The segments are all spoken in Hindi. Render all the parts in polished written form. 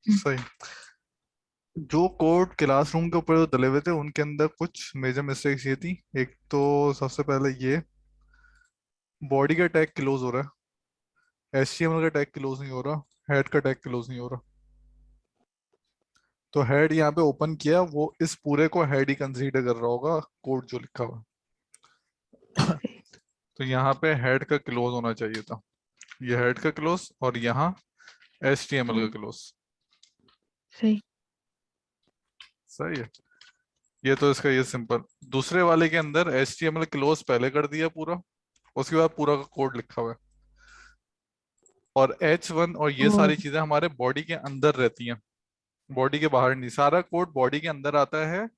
सही। जो कोड क्लासरूम के ऊपर जो डले हुए थे उनके अंदर कुछ मेजर मिस्टेक्स ये थी। एक तो सबसे पहले ये, बॉडी का टैग क्लोज हो रहा है, HTML का टैग क्लोज नहीं हो रहा, हेड का टैग क्लोज नहीं हो रहा। तो हेड यहाँ पे ओपन किया, वो इस पूरे को हेड ही कंसीडर कर रहा होगा कोड जो लिखा हुआ है। तो यहाँ पे हेड का क्लोज होना चाहिए था, ये हेड का क्लोज, और यहाँ HTML का हम्म, क्लोज। सही। सही है। ये तो इसका ये सिंपल। दूसरे वाले के अंदर HTML क्लोज पहले कर दिया पूरा, उसके बाद पूरा का कोड लिखा हुआ है। और H1 और ये ओ, सारी चीजें हमारे बॉडी के अंदर रहती हैं, बॉडी के बाहर नहीं। सारा कोड बॉडी के अंदर आता है,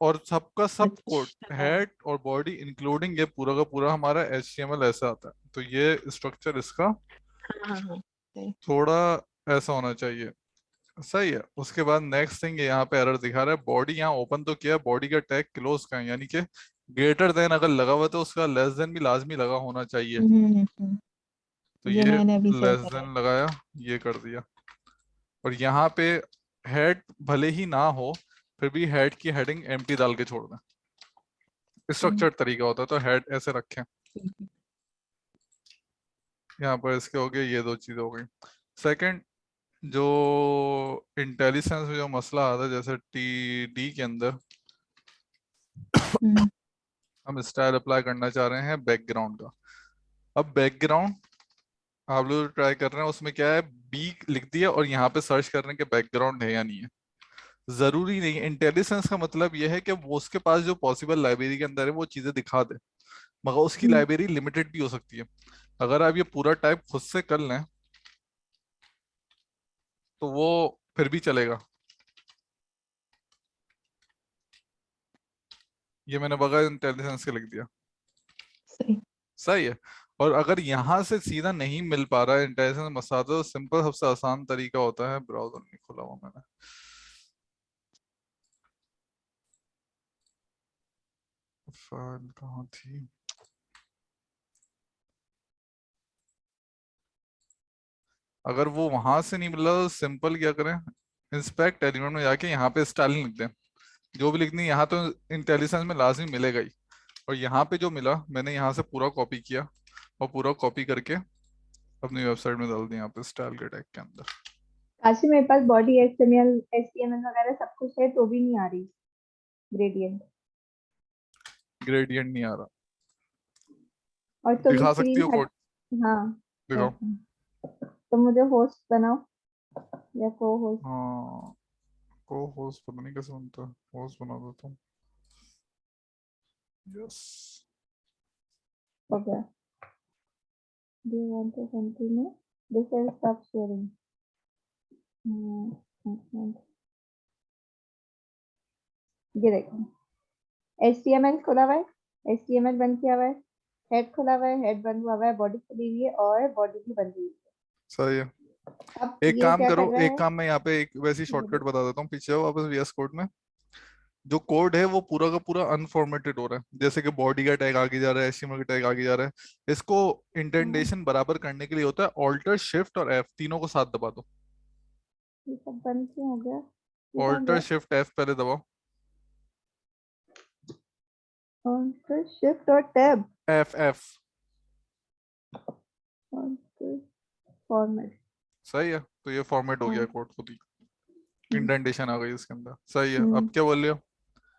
और सबका सब कोड, अच्छा। हेड और बॉडी इंक्लूडिंग ये पूरा का पूरा हमारा HTML ऐसा आता है। तो ये स्ट्रक्चर इसका हाँ हाँ हाँ, सही। थोड़ा ऐसा होना चाहिए। सही है। उसके बाद नेक्स्ट थिंग, यहाँ पे एरर दिखा रहा है, बॉडी यहाँ ओपन तो किया, बॉडी का टैग क्लोज का है, यानी कि ग्रेटर देन अगर लगा हुआ है तो उसका लेस देन भी लाजमी लगा होना चाहिए। तो ये ये मैंने अभी सही लेस करा है। देन लगाया, ये कर दिया। और यहाँ पे हेड भले ही ना हो, फिर भी हेड की हेडिंग एम्प्टी डाल के छोड़ दें, हम्म, स्ट्रक्चर्ड तरीका होता है। तो हेड ऐसे रखें। ठीक है। यहाँ पर इसके हो गए, ये दो चीजें हो गई। सेकंड, जो इंटेलिजेंस में जो मसला आता है, जैसे TD के अंदर हम्म, हम स्टाइल अप्लाई करना चाह रहे हैं बैकग्राउंड का। अब बैकग्राउंड आप लोग ट्राई कर रहे हैं, उसमें क्या है, बी लिख दिया और यहाँ पे सर्च कर रहे हैं कि बैकग्राउंड है या नहीं है। जरूरी नहीं है। इंटेलिजेंस का मतलब यह है कि वो उसके पास जो पॉसिबल लाइब्रेरी के अंदर है वो चीजें दिखा दे, मगर उसकी हम्म, लाइब्रेरी लिमिटेड भी हो सकती है। अगर आप ये पूरा टाइप खुद से कर लें तो वो फिर भी चलेगा। ये मैंने बगैर इंटेलिजेंस के लिख दिया। सही। सही है। और अगर यहाँ से सीधा नहीं मिल पा रहा है इंटेलिजेंस मसला, तो सिंपल सबसे आसान तरीका होता है, ब्राउजर नहीं खोला हुआ मैंने, फाइल कहाँ थी, अगर वो वहां से नहीं मिला तो सिंपल क्या करें, इंस्पेक्ट एलिमेंट में जाके यहाँ पे स्टाइलिंग लिख दें। जो भी लिखनी है यहाँ तो इंटेलिजेंस में लाजमी मिलेगा ही। और यहाँ पे जो मिला मैंने यहाँ से पूरा कॉपी किया, और पूरा कॉपी करके अपनी वेबसाइट में डाल दिया यहाँ पे स्टाइल के टैग के अंदर। काशी, मेरे पास बॉडी एचटीएमएल वगैरह सब कुछ है तो भी नहीं आ रही ग्रेडियंट। ग्रेडियंट नहीं आ रहा? और तुम दिखा सकती स्क्रीन हो हट। कोड? हाँ। दिखाओ। एक मिनट। तुम मुझे होस्ट बनाओ या को होस्ट। हाँ, को होस्ट पता नहीं कैसे बनता है, होस्ट बना देता हूँ। यस। हो गया। Do you want to continue? This will stop sharing. एक मिनट। ये देखो, HTML खुला हुआ है, HTML बंद किया हुआ है, हेड खुला हुआ है, हेड बंद हुआ हुआ है, बॉडी खुली हुई है और बॉडी भी बंद हुई सही है। है। अब एक ये काम क्या कर करो, रहा एक है? काम मैं यहाँ पे एक वैसी ये शॉर्टकट देखो। बता देता हूँ, पीछे आओ वापस VS कोड में। जो कोड है वो पूरा का पूरा अनफॉर्मेटेड हो रहा है, जैसे कि बॉडी का टैग आगे जा रहा है, HTML का टैग आगे जा रहा है। इसको हाँ, इंडेंटेशन बराबर करने के लिए होता है ऑल्टर शिफ्ट और F, तीनों को साथ दबा दो। ये सब बंद क्यों हो गया? ये कहाँ ऑल्टर गया? शिफ्ट F पहले दबाओ। और फिर शिफ्ट और टैब। F F। और फिर फॉर्मेट। सही है। तो ये फॉर्मेट हो गया हाँ। कोड खुद ही, हम्म, इंडेंटेशन आ गई इसके अंदर। सही है। अब हम्म। क्या बोल रहे हो?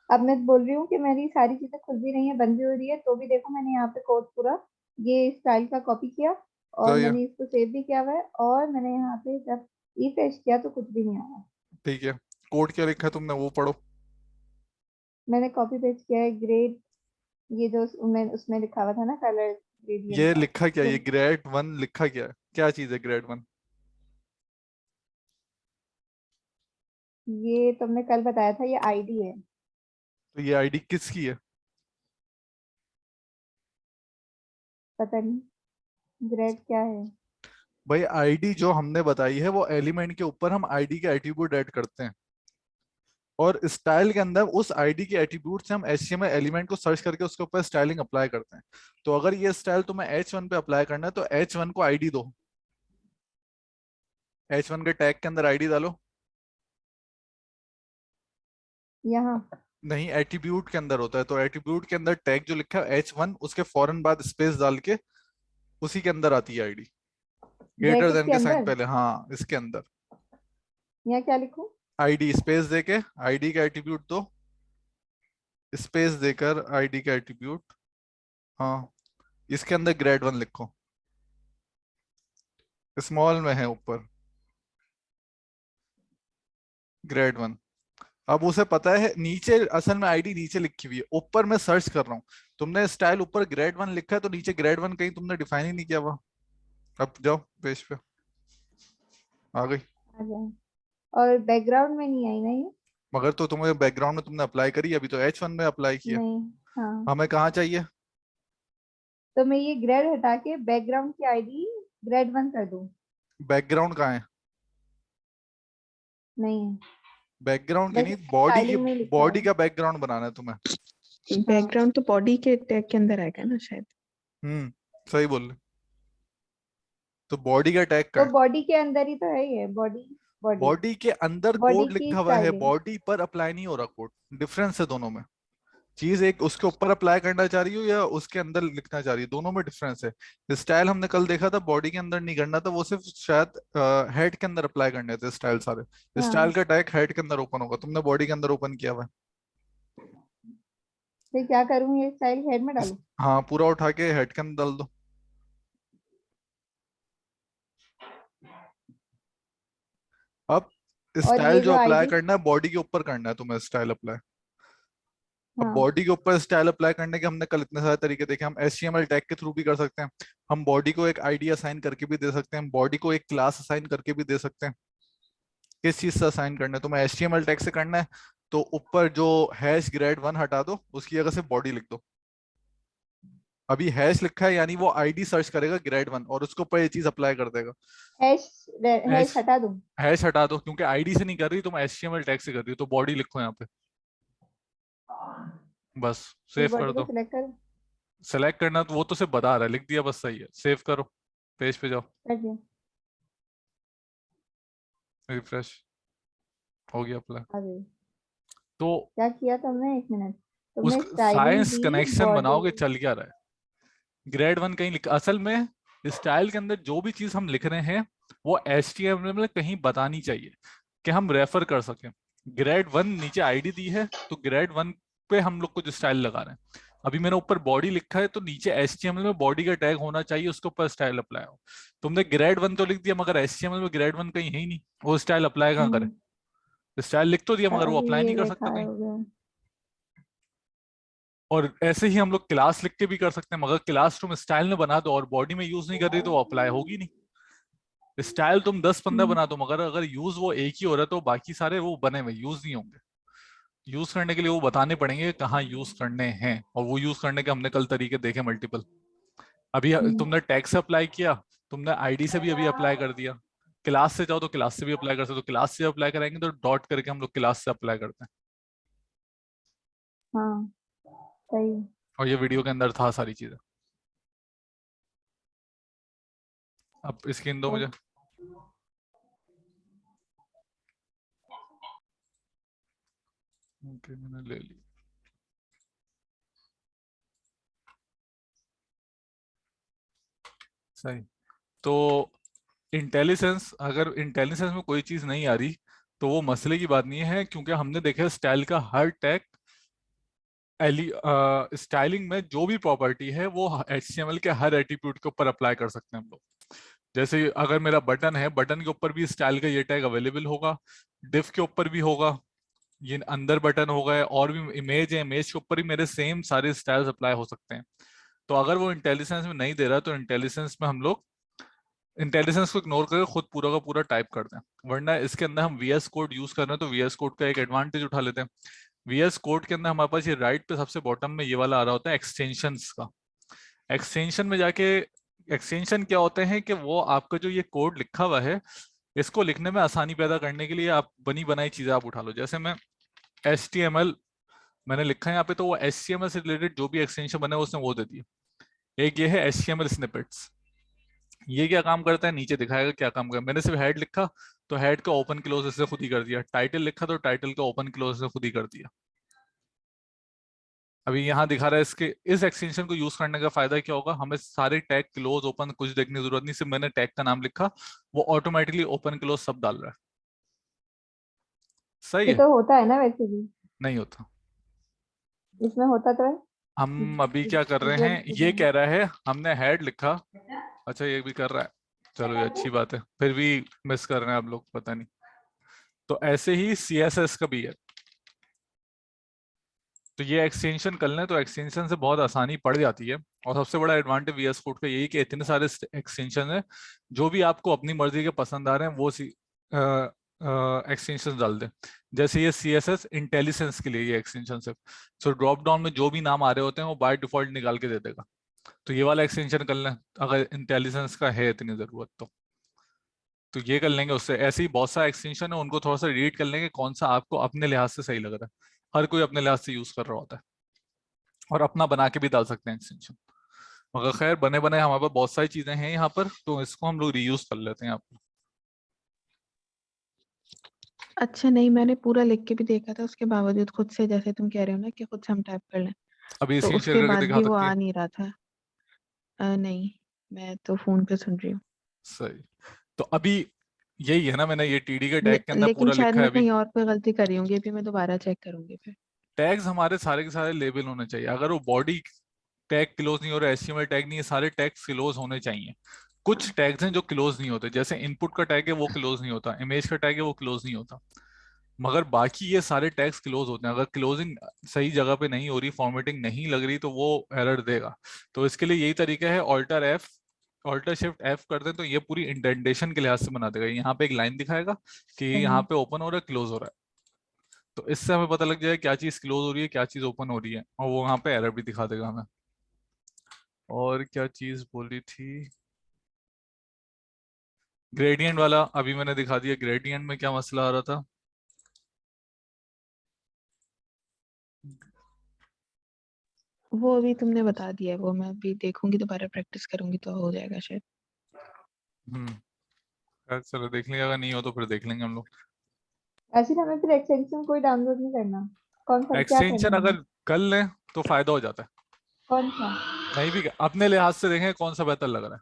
अब मैं बोल रही हूँ कि मेरी सारी चीजें खुल भी रही है, बंद भी हो रही है, तो भी देखो मैंने यहाँ पे कोड पूरा ये स्टाइल का कॉपी किया और सही है। मैंने इसको सेव भी किया हुआ है, और मैंने यहाँ पे जब रिफ्रेश किया तो कुछ भी नहीं आया। ठीक है। कोड क्या लिखा है तुमने वो पढ़ो। मैंने कॉपी पेस्ट किया है ग्रेड, ये जो उसमें लिखा हुआ था ना कलर ग्रेडियंट ये का। लिखा क्या, तो ये ग्रेड 1 लिखा क्या है, क्या चीज है ग्रेड 1? ये तुमने कल बताया था, ये आईडी है। तो ये आईडी किसकी है? पता नहीं ग्रेड क्या है। भाई आईडी जो हमने बताई है वो एलिमेंट के ऊपर हम आईडी के एट्रीब्यूट ऐड करते हैं, और स्टाइल के अंदर उस आईडी के एट्रीब्यूट से हम HTML एलिमेंट को सर्च करके उसके ऊपर स्टाइलिंग अप्लाई करते हैं। तो अगर ये स्टाइल तुम्हें H1 पे अप्लाई करना है तो H1 को आईडी दो। H1 के टैग के अंदर आईडी डालो। यहाँ नहीं, एट्रीब्यूट के अंदर होता है, तो एट्रीब्यूट के अंदर टैग जो लिखा है H1, उसके फौरन बाद स्पेस डाल के उसी के अंदर आती है आईडी, ग्रेटर ब्रैकेट देन के के साइन अंदर पहले, हाँ इसके अंदर यहाँ क्या लिखूं? आईडी स्पेस देके आईडी का एट्रीब्यूट दो, स्पेस देकर आईडी का एट्रीब्यूट, हाँ इसके अंदर ग्रेड 1 लिखो, स्मॉल में है ऊपर, ग्रेड 1। अब उसे पता है नीचे असल में आईडी नीचे लिखी हुई है, ऊपर मैं सर्च कर रहा हूँ, तुमने स्टाइल ऊपर ग्रेड 1 लिखा है तो नीचे ग्रेड 1 कहीं तुमने डिफाइन ही नहीं किया हुआ। अब जाओ पेज पे, आ गई। आ जाए। और बैकग्राउंड में नहीं आई ना ये? मगर तो तुम्हें बैकग्राउंड में तुमने अप्लाई करी, अभी तो H1 में अप्लाई किया। नहीं। हाँ, हमें कहाँ चाहिए? तो मैं ये ग्रेड हटा के बैकग्राउंड की आईडी ग्रेड 1 कर दूं? बैकग्राउंड कहाँ है? नहीं, बैकग्राउंड की बस नहीं, इसमें बॉडी की, स्टाइलिंग में लिखा बॉडी है। का बैकग्राउंड बनाना है तुम्हें। हाँ, बैकग्राउंड तो बॉडी के टैग के अंदर आएगा ना शायद। सही बोल रहे। तो बॉडी का टैग का तो है, बॉडी के अंदर ही तो है ये बॉडी। बॉडी बॉडी के अंदर बॉडी कोड की लिखा हुआ है, स्टाइलिंग। बॉडी पर अप्लाई नहीं हो रहा कोड। डिफरेंस है दोनों में। चीज एक उसके ऊपर अप्लाई करना चाह रही हो या उसके अंदर लिखना चाह रही हो, दोनों में डिफरेंस है। स्टाइल हमने कल देखा था बॉडी के अंदर नहीं करना था, वो सिर्फ शायद हेड के अंदर अप्लाई करने थे स्टाइल सारे। स्टाइल हाँ, का टैग हेड के अंदर ओपन होगा, तुमने बॉडी के अंदर ओपन किया हुआ है। फिर क्या करूँ, ये स्टाइल हेड में डालूं? हाँ पूरा उठा के हेड के अंदर डाल दो। अब और स्टाइल ये जो जो अप्लाई आईडी। करना है बॉडी के ऊपर करना है तुम्हें स्टाइल अप्लाई। अब हाँ। बॉडी के ऊपर स्टाइल अप्लाई करने के हमने कल इतने सारे तरीके देखे। हम HTML टैग के थ्रू भी कर सकते हैं, हम बॉडी को एक आईडी असाइन करके भी दे सकते हैं, हम बॉडी को एक क्लास असाइन करके भी दे सकते हैं। किस चीज से असाइन करना है तुम्हें? HTML टैग से करना है तो ऊपर जो हैश ग्रेड 1 हटा दो, उसकी जगह से बॉडी लिख दो। अभी हैश लिखा है यानी वो आईडी सर्च करेगा ग्रेड 1 और उसके ऊपर ये चीज अप्लाई कर देगा। हैश हैश हैश हटा दूं? हैश हटा दो, क्योंकि आईडी से नहीं कर रही तुम, HTML टैग से कर रही हो, तो बॉडी लिखो यहाँ पे, बस फिर सेव कर बॉडी को दो। सिलेक्ट कर सेलेक्ट करना तो वो तो सिर्फ बता रहा है, लिख दिया बस, सही है। सेव करो, पेज पे जाओ, कर दिया। रिफ्रेश, हो गया अप्लाई। आ गई। तो क्या किया तुमने? एक मिनट। उस तुमने स्टाइलिंग साइंस दी कनेक्शन बॉडी। बनाओगे, चल क्या रहा है? ग्रेड 1 कहीं लिख, असल में स्टाइल के अंदर जो भी चीज हम लिख रहे हैं वो HTML में कहीं बतानी चाहिए कि हम रेफर कर सकें। ग्रेड 1 नीचे आईडी दी है तो ग्रेड 1 पे हम लोग कुछ स्टाइल लगा रहे हैं। अभी मैंने ऊपर बॉडी लिखा है तो नीचे HTML में बॉडी का टैग होना चाहिए, उसके ऊपर स्टाइल अप्लाई हो। तुमने ग्रेड 1 तो लिख दिया मगर HTML में ग्रेड 1 कहीं है ही नहीं, वो स्टाइल अप्लाई कहाँ करे? हम्म। स्टाइल लिख तो दिया मगर वो अप्लाई ये नहीं कर सकता बेकार कहीं। हो गया। और ऐसे ही हम लोग क्लास लिख के भी कर सकते हैं, मगर क्लास तुम स्टाइल में बना दो और बॉडी में यूज नहीं कर रही तो वो अप्लाई होगी नहीं। स्टाइल तुम 10-15 हम्म। बना दो मगर अगर यूज वो एक ही हो रहा है तो बाकी सारे वो बने हुए यूज नहीं होंगे। यूज करने के लिए वो बताने पड़ेंगे कहाँ यूज करने हैं, और वो यूज करने के हमने कल तरीके देखे मल्टीपल। अभी हम्म। तुमने टैग से अप्लाई किया, तुमने आईडी से भी अभी अप्लाई कर दिया, क्लास से जाओ तो क्लास से भी अप्लाई कर सकते हो, क्लास से अप्लाई कराएंगे तो डॉट करके हम लोग क्लास से अप्लाई करते हैं। हाँ, सही। और ये वीडियो के अंदर था सारी चीजें। अब स्क्रीन दो मुझे। ओके मैंने ले ली। सही। तो इंटेलिजेंस, अगर इंटेलिजेंस में कोई चीज नहीं आ रही तो वो मसले की बात नहीं है, क्योंकि हमने देखा स्टाइल का हर टैग, स्टाइलिंग में जो भी प्रॉपर्टी है वो HTML के हर एट्रीब्यूट के ऊपर अप्लाई कर सकते हैं हम लोग। जैसे अगर मेरा बटन है, बटन के ऊपर भी स्टाइल का ये टैग अवेलेबल होगा, डिफ के ऊपर भी होगा, ये अंदर बटन हो गए, और भी इमेज है, इमेज के ऊपर भी मेरे सेम सारे स्टाइल्स अप्लाई हो सकते हैं। तो अगर वो इंटेलिजेंस में नहीं दे रहा तो इंटेलिजेंस में हम लोग इंटेलिजेंस को इग्नोर करके खुद पूरा का पूरा टाइप करते हैं। वरना इसके अंदर हम VS कोड यूज कर रहे हैं तो VS कोड का एक एडवांटेज उठा लेते हैं। VS कोड के अंदर हमारे पास ये राइट पे सबसे बॉटम में ये वाला आ रहा होता है एक्सटेंशंस का। एक्सटेंशन में जाके, एक्सटेंशन क्या होते हैं कि वो आपका जो ये कोड लिखा हुआ है इसको लिखने में आसानी पैदा करने के लिए आप बनी बनाई चीजें आप उठा लो। जैसे मैं HTML मैंने लिखा है यहाँ पे, तो वो HTML से रिलेटेड जो भी एक्सटेंशन बने उसने वो दे दिया। एक ये है HTML स्निपेट्स, ये क्या काम करता है नीचे दिखाएगा क्या काम करता है। मैंने सिर्फ हेड लिखा तो हेड का ओपन क्लोज इससे खुद ही कर दिया, टाइटल लिखा तो टाइटल का ओपन क्लोज इससे खुद ही कर दिया। अभी यहाँ दिखा रहा है इसके इस एक्सटेंशन को यूज करने का फायदा क्या होगा, हमें सारे टैग क्लोज ओपन कुछ देखने की जरूरत नहीं, सिर्फ मैंने टैग का नाम लिखा वो ऑटोमेटिकली ओपन क्लोज सब डाल रहा है। सही ये है। तो होता है ना वैसे भी, नहीं होता। इसमें होता तो है। हम अभी क्या कर रहे Visual हैं, ये Studio कह रहा है हमने हेड लिखा, अच्छा ये भी कर रहा है, चलो ये अच्छी बात है, फिर भी मिस कर रहे हैं आप लोग पता नहीं। तो ऐसे ही CSS का भी है। तो ये एक्सटेंशन कर लें तो एक्सटेंशन से बहुत आसानी पड़ जाती है। और सबसे बड़ा एडवांटेज VS कोड का यही कि इतने सारे एक्सटेंशन है, जो भी आपको अपनी मर्जी के पसंद आ रहे हैं वो एक्सटेंशन डाल दें। जैसे ये CSS इंटेलिजेंस के लिए ये एक्सटेंशन है, सो ड्रॉप डाउन में जो भी नाम आ रहे होते हैं वो बाय डिफॉल्ट निकाल के दे देगा। तो ये वाला एक्सटेंशन कर लें अगर इंटेलिजेंस का है इतनी जरूरत तो ये कर लेंगे उससे। ऐसे ही बहुत सारे एक्सटेंशन है, उनको थोड़ा सा रीड कर लेंगे कौन सा आपको अपने लिहाज से सही लग रहा है। हर कोई अपने लिहाज से यूज कर रहा होता है और अपना बना के भी डाल सकते हैं एक्सटेंशन। मगर खैर बने बने हमारे पास बहुत सारी चीजें हैं यहाँ पर, तो इसको हम लोग रीयूज कर लेते हैं यहाँ पर। अच्छा नहीं, मैंने पूरा लिख के भी देखा था, उसके बावजूद खुद से, जैसे तुम कह रहे हो ना कि खुद से हम टाइप कर लें, अभी तो स्क्रीन शेयर उसके करके बाद दिखा भी वो सकती है। आ नहीं रहा था। नहीं, मैं तो फोन पे सुन रही हूँ। सही। तो अभी यही है ना, मैंने ये TD के टैग के अंदर लेकिन पूरा शायद लिखा है मैं अभी। कहीं और पे गलती कर रही होंगी, अभी मैं दोबारा चेक करूंगी फिर। टैग्स हमारे सारे के सारे लेबल होने चाहिए, अगर वो बॉडी टैग क्लोज नहीं हो रहा, HTML टैग नहीं है, सारे टैग्स क्लोज होने चाहिए। कुछ टैग्स हैं जो क्लोज नहीं होते, जैसे इनपुट का टैग है वो क्लोज नहीं होता, इमेज का टैग है वो क्लोज नहीं होता, मगर बाकी ये सारे टैग्स क्लोज होते हैं। अगर क्लोजिंग सही जगह पे नहीं हो रही, फॉर्मेटिंग नहीं लग रही, तो वो एरर देगा। तो इसके लिए यही तरीका है, ऑल्टर शिफ्ट F कर दें तो ये पूरी इंडेंटेशन के लिहाज से बना देगा। यहाँ पे एक लाइन दिखाएगा कि यहाँ सही। पे ओपन हो रहा है क्लोज हो रहा है, तो इससे हमें पता लग जाएगा क्या चीज क्लोज हो रही है क्या चीज ओपन हो रही है, और वो वहाँ पे एरर भी दिखा देगा हमें। और क्या चीज बोली थी, ग्रेडियंट वाला अभी मैंने दिखा दिया। ग्रेडियंट में क्या मसला आ रहा था, वो अभी तुमने बता दिया, वो मैं अभी देखूंगी, दोबारा प्रैक्टिस करूंगी तो हो जाएगा शायद। हम्म खैर चलो देख लेंगे, अगर नहीं हो तो फिर देख लेंगे हम लोग। ऐसे हमें फिर एक्सटेंशन कोई डाउनलोड नहीं करना, कौन सा क्या एक्सटेंशन करना है? अगर कर लें तो फायदा हो जाता है। कौन सा? नहीं भी अपने लिहाज से देखें कौन सा बेहतर लग रहा है।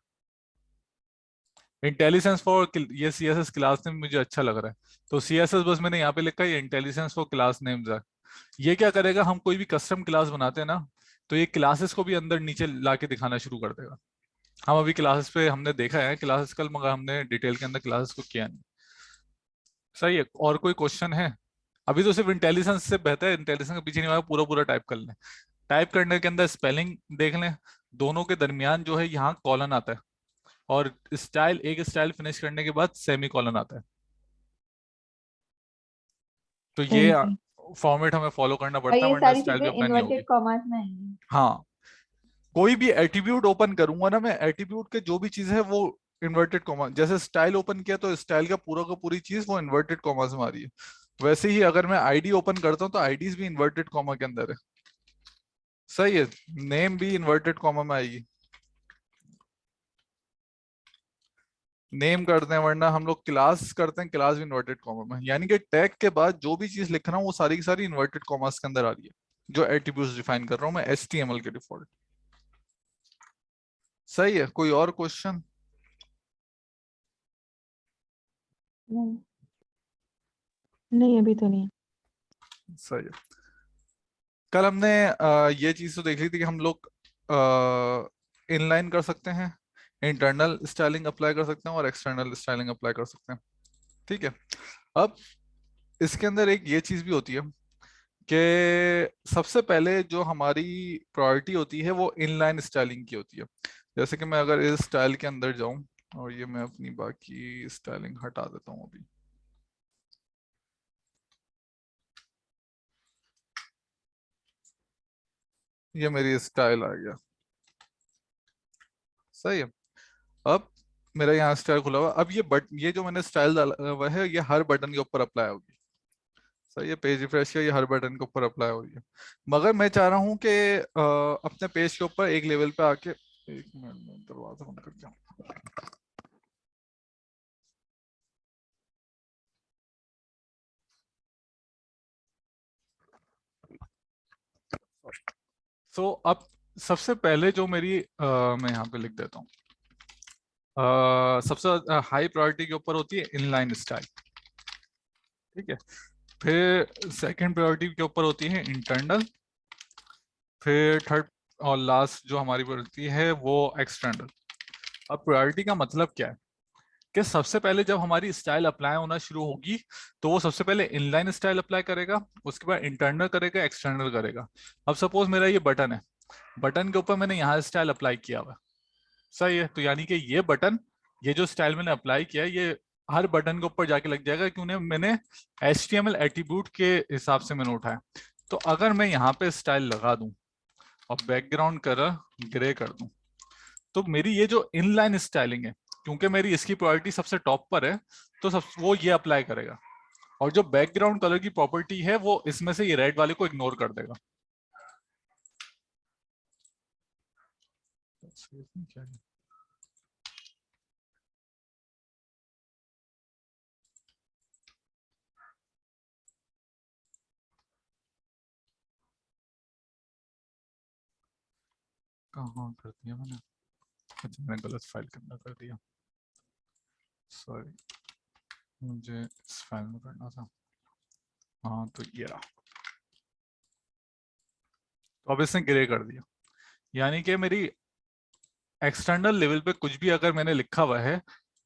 इंटेलिजेंस फॉर ये CSS क्लास नेम मुझे अच्छा लग रहा है, तो CSS बस मैंने यहाँ पे लिखा है, ये इंटेलिजेंस फॉर क्लास नेम्स है। ये क्या करेगा, हम कोई भी कस्टम क्लास बनाते हैं ना, तो ये क्लासेस को भी अंदर नीचे ला के दिखाना शुरू कर देगा। हम अभी क्लासेस पे हमने देखा है क्लासेस कल, मगर हमने डिटेल के अंदर क्लासेस को किया नहीं। सही है। और कोई क्वेश्चन है? अभी तो सिर्फ इंटेलिजेंस से बेहतर है, इंटेलिजेंस के पीछे नहीं आया, पूरा पूरा टाइप कर लें। टाइप करने के अंदर स्पेलिंग देख लें, दोनों के दरमियान जो है यहाँ कॉलन आता है, और स्टाइल एक स्टाइल फिनिश करने के बाद सेमी कॉलन आता है। तो ये सही सही। फॉर्मेट हमें फॉलो करना और पड़ता है, ये वरना सारी स्टाइल भी चीजें अपना नहीं होगी। इन्वर्टेड कॉमास में आएंगी। हाँ, कोई भी एट्रीब्यूट ओपन करूंगा ना मैं, एट्रीब्यूट के जो भी चीज है वो इन्वर्टेड कॉमा, जैसे स्टाइल ओपन किया तो स्टाइल का पूरी चीज वो इन्वर्टेड कॉमास में आ रही है। वैसे ही अगर मैं ID ओपन करता हूँ तो आईडीज भी इन्वर्टेड कॉमा के अंदर है। सही है। नेम भी इन्वर्टेड कॉमा में आएगी, नेम करते हैं, वरना हम लोग क्लास करते हैं, क्लास भी इन्वर्टेड कॉमा में, यानी कि टैग के बाद जो भी चीज लिख रहा हूँ वो सारी की सारी इन्वर्टेड कॉमास के अंदर आ रही है, जो एट्रीब्यूट्स डिफाइन कर रहा हूँ मैं HTML के डिफॉल्ट। सही है। कोई और क्वेश्चन? नहीं। नहीं अभी तो नहीं। सही है। कल हमने ये चीज तो देख ली थी कि हम लोग इनलाइन कर सकते हैं, इंटरनल स्टाइलिंग अप्लाई कर सकते हैं और एक्सटर्नल स्टाइलिंग अप्लाई कर सकते हैं। ठीक है। अब इसके अंदर एक ये चीज भी होती है कि सबसे पहले जो हमारी प्रायोरिटी होती है वो इनलाइन स्टाइलिंग की होती है। जैसे कि मैं अगर इस स्टाइल के अंदर जाऊं, और ये मैं अपनी बाकी स्टाइलिंग हटा देता हूं अभी, ये मेरी स्टाइल आ गया। सही है। अब मेरा यहाँ स्टाइल खुला हुआ, अब ये जो मैंने स्टाइल डाला हुआ है ये हर बटन के ऊपर अप्लाई होगी। सही है। पेज रिफ्रेश किया, ये हर बटन के ऊपर अप्लाई होगी, मगर मैं चाह रहा हूँ कि अपने पेज के ऊपर एक लेवल पे आके एक मिनट में दरवाजा बंद कर दिया। अब सबसे पहले जो मेरी मैं यहाँ पे लिख देता हूँ, सबसे हाई प्रायोरिटी के ऊपर होती है इनलाइन स्टाइल, ठीक है। फिर सेकंड प्रायोरिटी के ऊपर होती है इंटरनल, फिर थर्ड और लास्ट जो हमारी प्रायोरिटी है वो एक्सटर्नल। अब प्रायोरिटी का मतलब क्या है कि सबसे पहले जब हमारी स्टाइल अप्लाई होना शुरू होगी तो वो सबसे पहले इनलाइन स्टाइल अप्लाई करेगा, उसके बाद इंटरनल करेगा, एक्सटर्नल करेगा। अब सपोज मेरा ये बटन है, बटन के ऊपर मैंने यहाँ स्टाइल अप्लाई किया हुआ है, सही है। तो यानी कि ये बटन, ये जो स्टाइल मैंने अप्लाई किया है, ये हर बटन के ऊपर जाके लग जाएगा क्योंकि मैंने HTML एट्रीब्यूट के हिसाब से मैंने उठाया। तो अगर मैं यहाँ पे स्टाइल लगा दूं और बैकग्राउंड कलर ग्रे कर दूं, तो मेरी ये जो इनलाइन स्टाइलिंग है, क्योंकि मेरी इसकी प्रायोरिटी सबसे टॉप पर है, तो सब वो ये अप्लाई करेगा। और जो बैकग्राउंड कलर की प्रॉपर्टी है वो इसमें से ये रेड वाले को इग्नोर कर देगा। क्या है? कहाँ कर दिया मैंने? अच्छा, मैंने गलत फाइल के अंदर कर दिया, सॉरी, मुझे इस फाइल में करना था। हाँ तो ये रहा। तो अब इसने ग्रे कर दिया, यानी कि मेरी एक्सटर्नल लेवल पे कुछ भी अगर मैंने लिखा हुआ है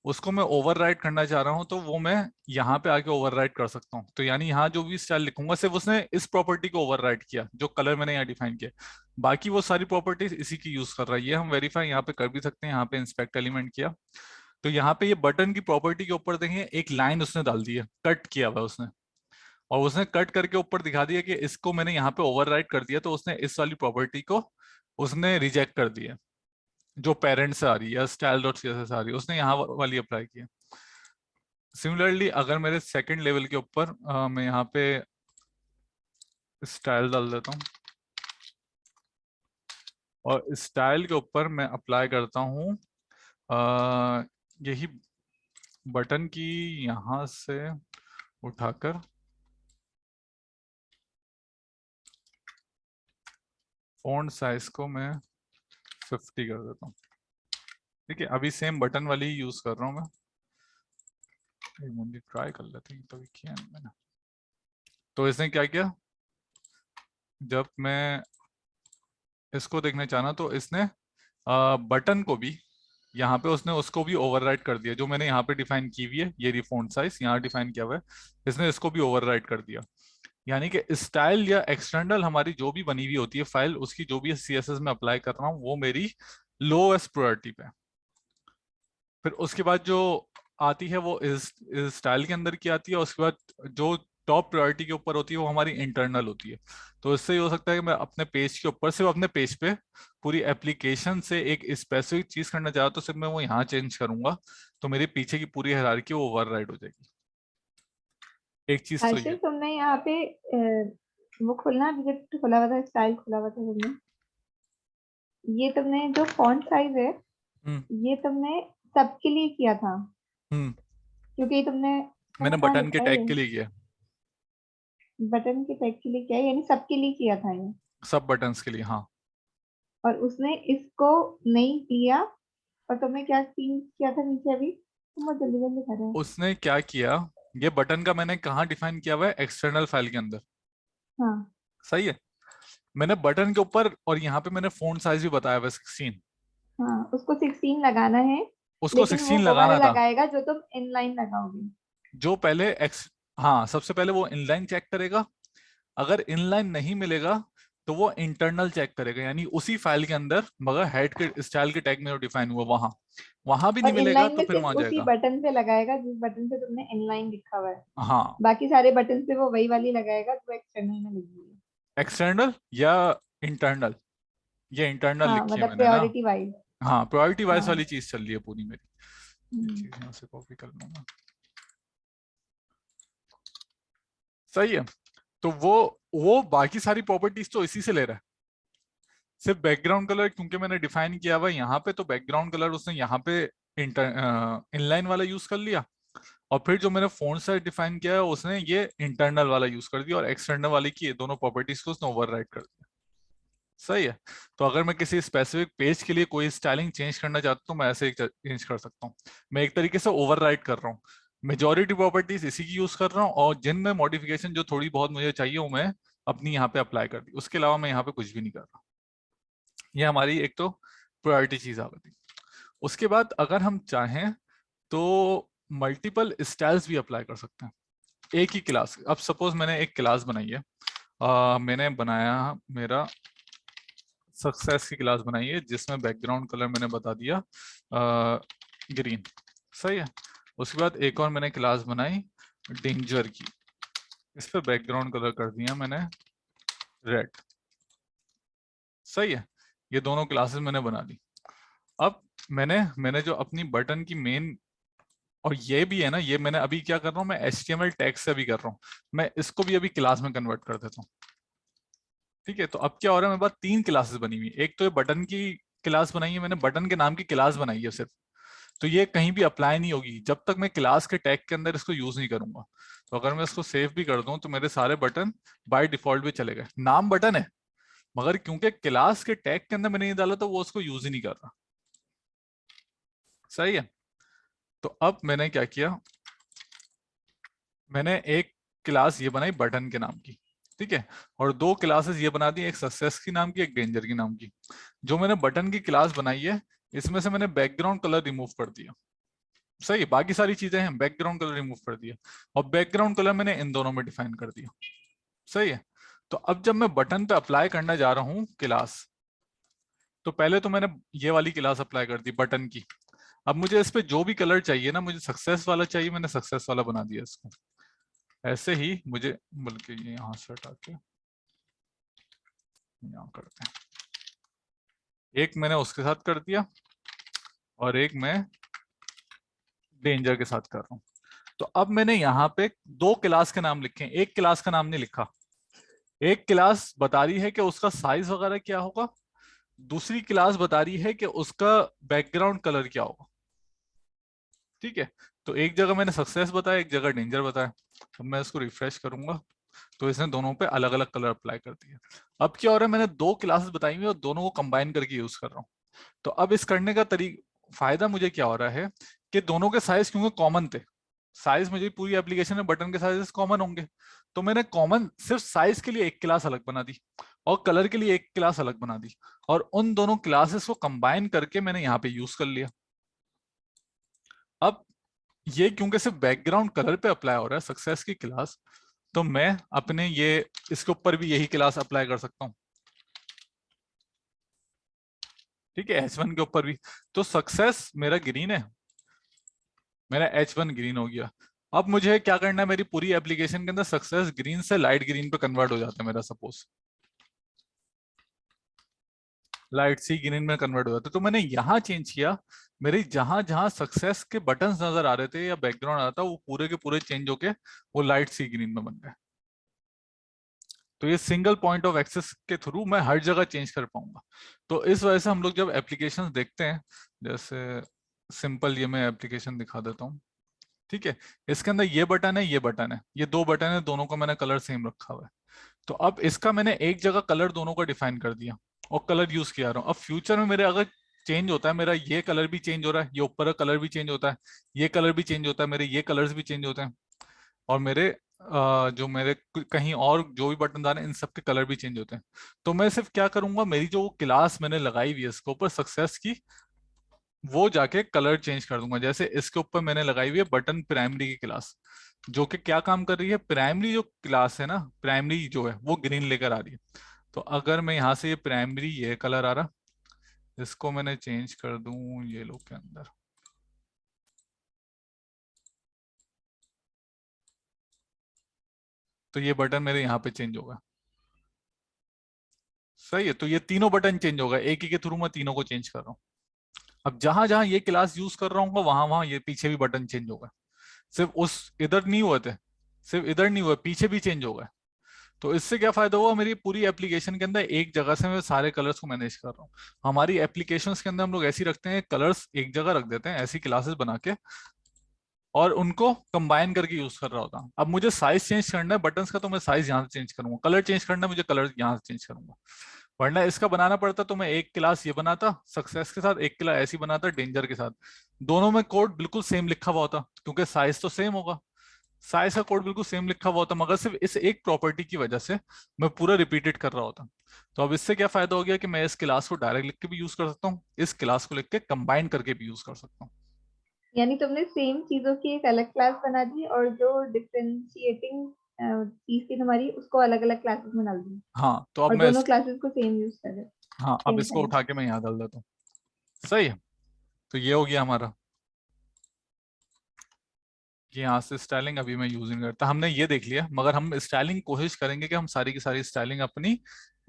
उसको मैं ओवरराइट करना चाह रहा हूँ तो वो मैं यहाँ पे आके ओवरराइट कर सकता हूँ। तो यानी यहाँ जो भी स्टाइल लिखूंगा सिर्फ उसने इस प्रॉपर्टी को ओवरराइट किया, जो कलर मैंने यहाँ डिफाइन किया, बाकी वो सारी प्रॉपर्टीज इसी की यूज कर रहा है। ये हम वेरीफाई यहाँ पे कर भी सकते हैं, यहाँ पे इंस्पेक्ट एलिमेंट किया तो यहाँ पे ये बटन की प्रॉपर्टी के ऊपर देखें एक लाइन उसने डाल दी है, कट किया हुआ उसने, और उसने कट करके ऊपर दिखा दिया कि इसको मैंने यहाँ पे ओवरराइट कर दिया, तो उसने इस वाली प्रॉपर्टी को उसने रिजेक्ट कर दिया जो पेरेंट से आ रही है या स्टाइल डॉट CSS आ रही है, उसने यहाँ वाली अप्लाई की है। सिमिलरली अगर मेरे सेकंड लेवल के ऊपर मैं यहाँ पे स्टाइल डाल देता हूँ और स्टाइल के ऊपर मैं अप्लाई करता हूँ यही बटन की यहाँ से उठाकर फॉन्ट साइज को मैं 50 कर देता हूँ, ठीक है। अभी सेम बटन वाली ही यूज कर रहा हूँ मैं, एक मिनट ट्राई कर लेते हैं, तभी किया नहीं मैंने। तो इसने क्या किया, जब मैं इसको देखने चाहना तो इसने बटन को भी यहाँ पे उसने उसको भी ओवरराइट कर दिया, जो मैंने यहाँ पे डिफाइन की हुई है, ये रही फॉन्ट साइज यहाँ डिफाइन किया हुआ है, इसने इसको भी ओवरराइट कर दिया। यानी कि स्टाइल या एक्सटर्नल हमारी जो भी बनी हुई होती है फाइल, उसकी जो भी CSS में अप्लाई कर रहा हूँ वो मेरी लोएस्ट प्रायोरिटी पे। फिर उसके बाद जो आती है वो इस स्टाइल के अंदर की आती है, और उसके बाद जो टॉप प्रायोरिटी के ऊपर होती है वो हमारी इंटरनल होती है। तो इससे ये हो सकता है कि मैं अपने पेज के ऊपर, सिर्फ अपने पेज पे पूरी एप्लीकेशन से एक स्पेसिफिक चीज करना चाहता तो सिर्फ मैं वो यहाँ चेंज करूंगा तो मेरे पीछे की पूरी हायरार्की वो ओवरराइड हो जाएगी। एक चीज तो ये। आशिफ, तुमने यहाँ पे वो खोलना, विजिट खोला हुआ था, स्टाइल खोला हुआ था तुमने, ये तुमने जो फॉन्ट साइज है हम्म ये तुमने सबके लिए किया था, हम्म क्योंकि तुमने मैंने कहाँ बटन के लिखा है टैग ये, के लिए किया, बटन के टैग के लिए किया है, यानी सबके लिए किया था ये। सब बटन्स के लिए, हाँ। और उसने इसको नहीं किया, और तुमने क्या सीन किया था नीचे अभी, तुम बहुत जल्दी जल्दी कर रहे हो। उसने क्या किया, ये बटन का मैंने कहाँ डिफाइन किया हुआ है, एक्सटर्नल फाइल के अंदर, हाँ सही है। मैंने बटन के ऊपर और यहाँ पे मैंने फोन साइज भी बताया हुआ 16, हाँ, उसको 16 लगाना है, उसको लेकिन वो 16 वो वाले लगाना था। लगाएगा जो तुम इनलाइन लगाओगे। जो पहले एक्स, हाँ, सबसे पहले वो इनलाइन चेक करेगा, अगर इनलाइन नहीं मिलेगा तो वो इंटरनल चेक करेगा, यानी उसी फाइल के अंदर, मगर हेड के स्टाइल के टैग में जो डिफाइन हुआ वहां, वहां भी नहीं और मिलेगा इनलाइन तो में फिर सिर्फ वहां उसी जाएगा। बटन पे लगाएगा जिस बटन पे तुमने इनलाइन लिखा हुआ है, हाँ, बाकी सारे बटन पे वो वही वाली लगाएगा जो एक्सटर्नल में लिखी है। एक्सटर्नल या इंटरनल, ये इंटरनल हाँ, लिखी है मतलब मैंने ना। Priority wise. हाँ, प्रायोरिटी वाइज वाली हाँ। चीज चल रही है पूरी मेरी। ये हम्म। चीज यहाँ से कॉपी कर लूंगा, सही है। तो वो बाकी सारी प्रॉपर्टीज तो इसी से ले रहा है, सिर्फ बैकग्राउंड कलर क्योंकि मैंने डिफाइन किया हुआ यहाँ पे, तो बैकग्राउंड कलर उसने यहाँ पे इनलाइन वाला यूज कर लिया, और फिर जो मैंने फॉन्ट साइज डिफाइन किया है उसने ये इंटरनल वाला यूज कर दिया, और एक्सटर्नल वाले की ये दोनों प्रॉपर्टीज को उसने ओवरराइड कर दिया। सही है। तो अगर मैं किसी स्पेसिफिक पेज के लिए कोई स्टाइलिंग चेंज करना चाहता हूँ, मैं ऐसे चेंज कर सकता हूँ। मैं एक तरीके से ओवरराइड कर रहा हूँ, मेजॉरिटी प्रॉपर्टीज इसी की यूज कर रहा हूँ, और जिनमें मॉडिफिकेशन जो थोड़ी बहुत मुझे चाहिए वो मैं अपनी यहाँ पे अप्लाई कर दी, उसके अलावा मैं यहाँ पे कुछ भी नहीं कर रहा। ये हमारी एक तो प्रायोरिटी चीज आ गई। उसके बाद अगर हम चाहें तो मल्टीपल स्टाइल्स भी अप्लाई कर सकते हैं एक ही क्लास। अब सपोज मैंने एक क्लास बनाई है, मैंने बनाया मेरा सक्सेस की क्लास बनाई है जिसमें बैकग्राउंड कलर मैंने बता दिया ग्रीन। सही है। उसके बाद एक और मैंने क्लास बनाई डेंजर की, इस पर बैकग्राउंड कलर कर दिया मैंने रेड। सही है। ये दोनों क्लासेस मैंने बना दी। अब मैंने जो अपनी बटन की मेन, और ये भी है ना, ये मैंने अभी क्या कर रहा हूँ, मैं HTML टैग से अभी कर रहा हूँ, मैं इसको भी अभी क्लास में कन्वर्ट कर देता हूँ। ठीक है। तो अब क्या हो रहा है, मेरे पास 3 क्लासेस बनी हुई। एक तो ये बटन की क्लास बनाई है मैंने, बटन के नाम की क्लास बनाई है सिर्फ, तो ये कहीं भी अप्लाई नहीं होगी जब तक मैं क्लास के टैग के अंदर इसको यूज नहीं करूंगा। तो अगर मैं इसको सेव भी कर दूं तो मेरे सारे बटन बाय डिफॉल्ट भी चले गए, नाम बटन है, मगर क्योंकि क्लास के टैग के अंदर मैंने नहीं डाला तो वो उसको यूज ही नहीं कर रहा। सही है। तो अब मैंने क्या किया, मैंने एक क्लास ये बनाई बटन के नाम की, ठीक है, और 2 क्लासेस ये बना दी, एक सक्सेस की नाम की, एक डेंजर की नाम की। जो मैंने बटन की क्लास बनाई है इसमें से मैंने बैकग्राउंड कलर रिमूव कर दिया। सही है। बाकी सारी चीजें हैं, बैकग्राउंड कलर रिमूव कर दिया, और बैकग्राउंड कलर मैंने इन दोनों में डिफाइन कर दिया। सही है। तो अब जब मैं बटन पे अप्लाई करना जा रहा हूँ क्लास, तो पहले तो मैंने ये वाली क्लास अप्लाई कर दी बटन की। अब मुझे इस पे जो भी कलर चाहिए ना, मुझे सक्सेस वाला चाहिए, मैंने सक्सेस वाला बना दिया इसको। ऐसे ही मुझे, बल्कि ये यहाँ से हटा के यहाँ करते हैं, एक मैंने उसके साथ कर दिया और एक मैं डेंजर के साथ कर रहा हूँ। तो अब मैंने यहाँ पे 2 क्लास के नाम लिखे हैं, एक क्लास का नाम नहीं लिखा। एक क्लास बता रही है कि उसका साइज वगैरह क्या होगा, दूसरी क्लास बता रही है कि उसका बैकग्राउंड कलर क्या होगा। ठीक है। तो एक जगह मैंने सक्सेस बताया, एक जगह डेंजर बताया। अब मैं इसको रिफ्रेश करूंगा तो इसने दोनों पे अलग अलग कलर अप्लाई कर दिया। अब क्या हो रहा है, मैंने 2 क्लासेस बताई हुई और दोनों को कंबाइन करके यूज कर रहा हूँ। तो अब इस करने का फायदा मुझे क्या हो रहा है कि दोनों के साइज क्योंकि कॉमन थे, साइज मुझे पूरी एप्लीकेशन में बटन के साइजेस कॉमन होंगे, तो मैंने कॉमन सिर्फ साइज के लिए एक क्लास अलग बना दी और कलर के लिए एक क्लास अलग बना दी, और उन दोनों क्लासेस को कंबाइन करके मैंने यहाँ पे यूज कर लिया। अब ये क्योंकि सिर्फ बैकग्राउंड कलर पे अप्लाई हो रहा है सक्सेस की क्लास, तो मैं अपने ये इसके ऊपर भी यही क्लास अप्लाई कर सकता हूँ। ठीक है। H1 के ऊपर भी, तो सक्सेस मेरा ग्रीन है, मेरा H1 ग्रीन हो गया। अब मुझे क्या करना है, मेरी पूरी एप्लीकेशन के अंदर सक्सेस ग्रीन से लाइट ग्रीन पे कन्वर्ट हो जाता है मेरा, सपोज लाइट सी ग्रीन में कन्वर्ट हो जाता है। तो मैंने यहाँ चेंज किया, मेरे जहां जहां सक्सेस के बटन्स नजर आ रहे थे या बैकग्राउंड आ रहा था वो पूरे के पूरे चेंज होके वो लाइट सी ग्रीन में बन गए। तो ये सिंगल पॉइंट ऑफ एक्सेस के थ्रू मैं हर जगह चेंज कर पाऊंगा। तो इस वजह से हम लोग जब एप्लीकेशंस देखते हैं, जैसे सिंपल ये मैं एप्लीकेशन दिखा देता हूँ। ठीक है। इसके अंदर ये बटन है, ये बटन है, ये 2 बटन है, दोनों का मैंने कलर सेम रखा हुआ है। तो अब इसका मैंने एक जगह कलर दोनों का डिफाइन कर दिया और कलर यूज किया रहा हूँ। अब फ्यूचर में मेरे अगर चेंज होता है, मेरा ये कलर भी चेंज हो रहा है, ये ऊपर का कलर भी चेंज होता है, ये कलर भी चेंज होता है, मेरे ये कलर्स भी चेंज होते हैं, और मेरे जो मेरे कहीं और जो भी बटन दान है इन सब के कलर भी चेंज होते हैं। तो मैं सिर्फ क्या करूंगा, मेरी जो क्लास मैंने लगाई हुई है इसके ऊपर सक्सेस की, वो जाके कलर चेंज कर दूंगा। जैसे इसके ऊपर मैंने लगाई हुई है बटन प्राइमरी की क्लास, जो कि क्या काम कर रही है, प्राइमरी जो क्लास है ना, प्राइमरी जो है वो ग्रीन लेकर आ रही है। तो अगर मैं यहाँ से ये प्राइमरी ये कलर आ रहा, इसको मैंने चेंज कर दूं येलो के अंदर, तो ये बटन मेरे यहाँ पे चेंज होगा। सही है। तो ये तीनों बटन चेंज होगा, एक ही के थ्रू मैं तीनों को चेंज कर रहा हूँ। अब जहां जहां ये क्लास यूज कर रहा हूँ वहां वहां ये पीछे भी बटन चेंज होगा। सिर्फ उस इधर नहीं हुए थे, सिर्फ इधर नहीं हुआ, पीछे भी चेंज होगा। तो इससे क्या फायदा हुआ, मेरी पूरी एप्लीकेशन के अंदर एक जगह से मैं सारे कलर्स को मैनेज कर रहा हूँ। हमारी एप्लीकेशंस के अंदर हम लोग ऐसी रखते हैं, कलर्स एक जगह रख देते हैं ऐसी क्लासेस बना के, और उनको कंबाइन करके यूज कर रहा होता हूँ। अब मुझे साइज चेंज करना है बटन्स का, तो मैं साइज यहाँ से चेंज करूंगा, कलर चेंज करना है मुझे, कलर यहाँ से चेंज करूंगा। वरना इसका बनाना पड़ता तो मैं एक क्लास ये बनाता सक्सेस के साथ, एक क्लास ऐसी बनाता डेंजर के साथ, दोनों में कोड बिल्कुल सेम लिखा हुआ होता, क्योंकि साइज तो सेम होगा, साइज का कोड बिल्कुल सेम लिखा हुआ होता, मगर सिर्फ इस एक प्रॉपर्टी की वजह से मैं पूरा रिपीटेड कर रहा होता। तो अब इससे क्या फायदा हो गया कि मैं इस क्लास को डायरेक्ट लिख के भी यूज कर सकता हूँ, इस क्लास को लिख के कंबाइन करके भी यूज कर सकता हूँ। यानी तुमने सेम चीजों की एक अलग क्लास बना दी और जो डिफरेंशिएटिंग चीज थी तुम्हारी उसको अलग अलग क्लासेस में डाल दी, हाँ तो अब और मैं दोनों क्लासेस को सेम यूज कर रहे, हाँ अब सेम इसको टाइम। उठा के मैं यहाँ डाल देता हूँ। सही है। तो ये हो गया हमारा, ये यहाँ से स्टाइलिंग अभी मैं यूज नहीं करता, हमने ये देख लिया। मगर हम स्टाइलिंग कोशिश करेंगे कि हम सारी की सारी स्टाइलिंग अपनी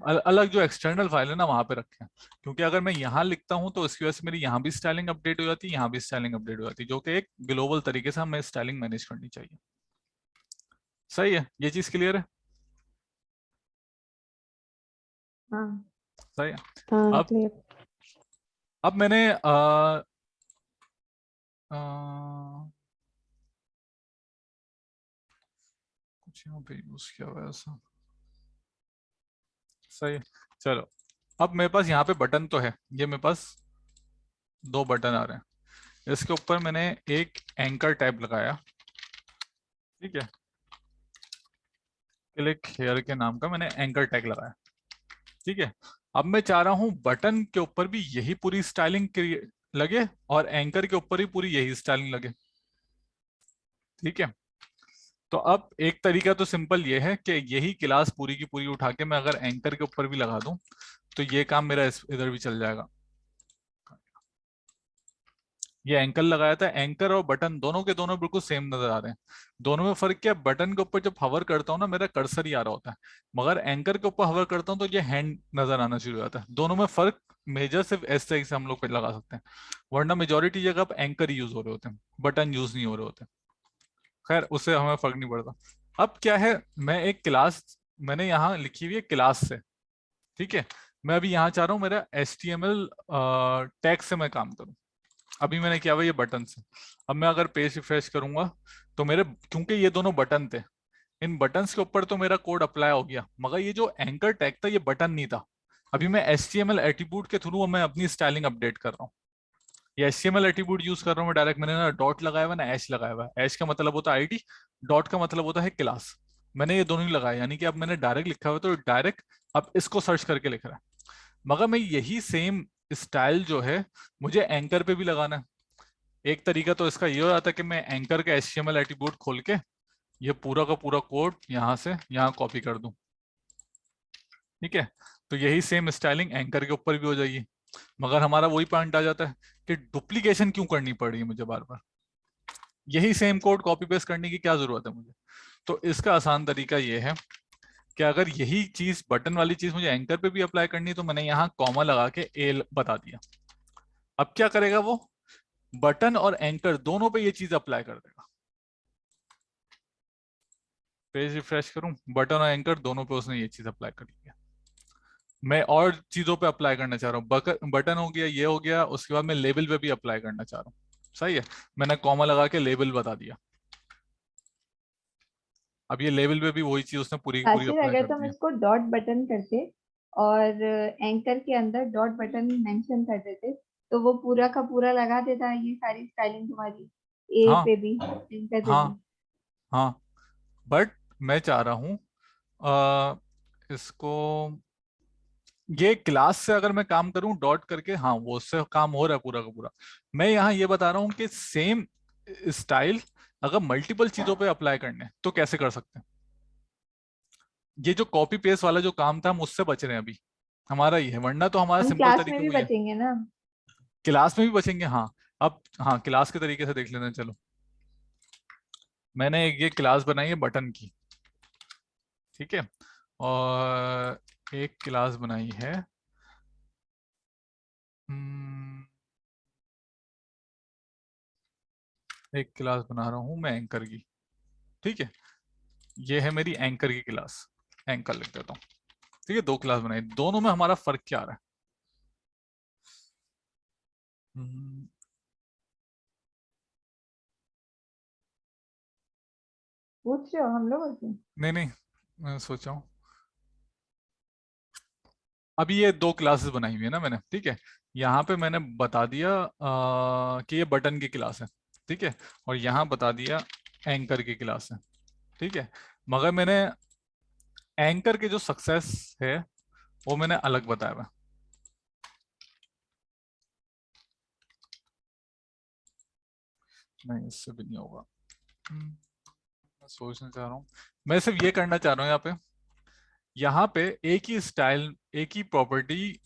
अलग जो एक्सटर्नल फाइल है ना वहां पे रखें, क्योंकि अगर मैं यहाँ लिखता हूँ तो इसकी वजह से मेरी यहाँ भी स्टाइलिंग अपडेट हो जाती है, यहाँ भी स्टाइलिंग अपडेट हो जाती है, जो कि एक ग्लोबल तरीके से हमें स्टाइलिंग मैनेज करनी चाहिए। सही है, ये चीज क्लियर है। हाँ। सही है। हाँ अब क्लियर। अब मैंने आ, कुछ यहाँ पे यूज किया हुआ है ऐसा। सही है। चलो, अब मेरे पास यहाँ पे बटन तो है, ये मेरे पास दो बटन आ रहे हैं, इसके ऊपर मैंने एक एंकर टैब लगाया, ठीक है, क्लिक हेयर के नाम का मैंने एंकर टैग लगाया, ठीक है। अब मैं चाह रहा हूँ बटन के ऊपर भी यही पूरी स्टाइलिंग लगे और एंकर के ऊपर ही पूरी यही स्टाइलिंग लगे, ठीक है। तो अब एक तरीका तो सिंपल ये है कि यही क्लास पूरी की पूरी उठा के मैं अगर एंकर के ऊपर भी लगा दूं तो ये काम मेरा इधर भी चल जाएगा। ये एंकर लगाया था, एंकर और बटन दोनों के दोनों बिल्कुल सेम नजर आ रहे हैं। दोनों में फर्क क्या है, बटन के ऊपर जब हवर करता हूँ ना मेरा कर्सर ही आ रहा होता है, मगर एंकर के ऊपर हवर करता हूँ तो ये हैंड नजर आना शुरू हो जाता है। दोनों में फर्क मेजर सिर्फ इस तरीके से हम लोग लगा सकते हैं, वरना मेजोरिटी जगह अब एंकर यूज हो रहे होते हैं, बटन यूज नहीं हो रहे होते। खैर उससे हमें फर्क नहीं पड़ता। अब क्या है, मैं एक क्लास मैंने यहाँ लिखी हुई है क्लास से, ठीक है। मैं अभी यहाँ चाह रहा हूँ मेरा HTML टैग से मैं काम करूँ। अभी मैंने किया हुआ ये बटन से। अब मैं अगर पेज रिफ्रेश करूंगा तो मेरे, क्योंकि ये दोनों बटन थे, इन बटन्स के ऊपर तो मेरा कोड अप्लाई हो गया, मगर ये जो एंकर टैग था ये बटन नहीं था। अभी मैं HTML एट्रीब्यूट के थ्रू मैं अपनी स्टाइलिंग अपडेट कर रहा हूँ। ये HTML एट्रीब्यूट यूज कर रहा हूँ मैं डायरेक्ट, मैंने ना डॉट लगाया हुआ ना ऐश लगाया हुआ है। ऐश का मतलब होता है आईडी, डॉट का मतलब होता है क्लास। मैंने ये दोनों ही लगाया, यानी कि अब मैंने डायरेक्ट लिखा हुआ तो डायरेक्ट अब इसको सर्च करके लिख रहा है। मगर मैं यही सेम स्टाइल जो है मुझे एंकर पे भी लगाना है। एक तरीका तो इसका ये हो जाता है कि मैं एंकर का HTML एट्रीब्यूट खोल के ये पूरा का पूरा कोड यहाँ से यहाँ कॉपी कर दूं, ठीक है। तो यही सेम स्टाइलिंग एंकर के ऊपर भी हो जाएगी। मगर हमारा वही पॉइंट आ जाता है कि डुप्लीकेशन क्यों करनी पड़ रही है मुझे बार बार, यही सेम कोड कॉपी पेस्ट करने की क्या जरूरत है मुझे। तो इसका आसान तरीका ये है कि अगर यही चीज बटन वाली चीज मुझे एंकर पे भी अप्लाई करनी है तो मैंने यहाँ कॉमा लगा के ए बता दिया। अब क्या करेगा वो, बटन और एंकर दोनों पे ये चीज अप्लाई कर देगा। पेज रिफ्रेश करूं, बटन और एंकर दोनों पे उसने ये चीज अप्लाई कर दी है। मैं और चीजों पे अप्लाई करना चाह रहा हूँ, बटन हो गया, ये हो गया, उसके बाद मैं लेबल पे भी अप्लाई करना चाह रहा हूँ। सही है, मैंने कॉमा लगा के लेबल बता दिया। अब ये लेबल पे भी वही चीज उसने पूरी की पूरी आशिर, अप्लाई अगर कर तुम दी है। इसको डॉट बटन करते और एंकर के अंदर डॉट बटन मेंशन कर देते तो वो पूरा का पूरा लगा देता ये सारी स्टाइलिंग तुम्हारी, ए हाँ पे भी एंकर पे हाँ भी। हाँ, बट मैं चाह रहा हूँ इसको, ये क्लास से अगर मैं काम करूं डॉट करके, हाँ वो उससे काम हो रहा है पूरा का पूरा। मैं यहाँ ये बता रहा हूँ कि सेम स्टाइल अगर मल्टीपल चीजों पे अप्लाई करने हैं, तो कैसे कर सकते हैं। ये जो कॉपी पेस्ट वाला जो काम था हम उससे बच रहे हैं अभी, हमारा ये है, वरना तो हमारा हम सिंपल क्लास में तरीका भी वही है। बचेंगे ना। क्लास में भी बचेंगे, हाँ। अब हाँ क्लास के तरीके से देख लेते हैं, चलो। मैंने एक ये क्लास बनाई है बटन की, ठीक है, और एक क्लास बनाई है, हम्म, एक क्लास बना रहा हूं मैं एंकर की, ठीक है। ये है मेरी एंकर की क्लास। एंकर लिख देता हूँ। ठीक है, दो क्लास बनाई, दोनों में हमारा फर्क क्या आ रहा है? पूछ रहे हो हम लोग से? नहीं नहीं, मैं सोचा हूँ अभी ये दो क्लासेस बनाई हुई है ना मैंने, ठीक है। यहाँ पे मैंने बता दिया कि ये बटन की क्लास है, ठीक है, और यहाँ बता दिया एंकर की क्लास है, ठीक है। मगर मैंने एंकर के जो सक्सेस है वो मैंने अलग बताया हुआ है। नहीं, इससे भी नहीं होगा। मैं सोचना चाह रहा हूँ, मैं सिर्फ ये करना चाह रहा हूँ यहाँ पे एक ही स्टाइल, एक ही प्रॉपर्टी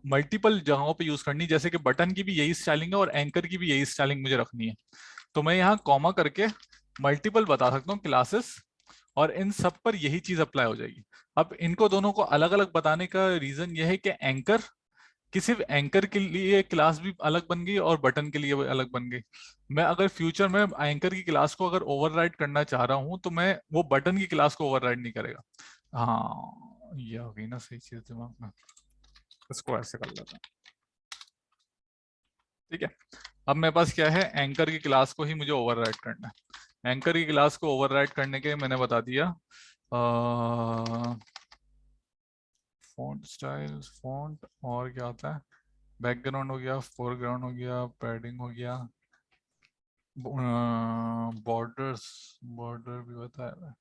मल्टीपल जगहों पे यूज करनी, जैसे कि बटन की भी यही स्टाइलिंग है और एंकर की भी यही स्टाइलिंग मुझे रखनी है। तो मैं यहाँ कॉमा करके मल्टीपल बता सकता हूँ क्लासेस, और इन सब पर यही चीज अप्लाई हो जाएगी। अब इनको दोनों को अलग अलग बताने का रीजन यह है कि एंकर कि सिर्फ एंकर के लिए क्लास भी अलग बन गई और बटन के लिए भी अलग बन गई। मैं अगर फ्यूचर में एंकर की क्लास को अगर ओवरराइड करना चाह रहा हूं तो मैं वो बटन की क्लास को ओवरराइड नहीं करेगा। हाँ, ये हो गई ना सही चीज दिमाग में, इसको ऐसे कर लेते हैं। ठीक है, अब मेरे पास क्या है, एंकर की क्लास को ही मुझे ओवरराइड करना है। एंकर की क्लास को ओवरराइड करने के मैंने बता दिया फॉन्ट स्टाइल, फॉन्ट, और क्या होता है, बैकग्राउंड हो गया, फोरग्राउंड हो गया, पैडिंग हो गया, बॉर्डर्स, बॉर्डर भी बताया है,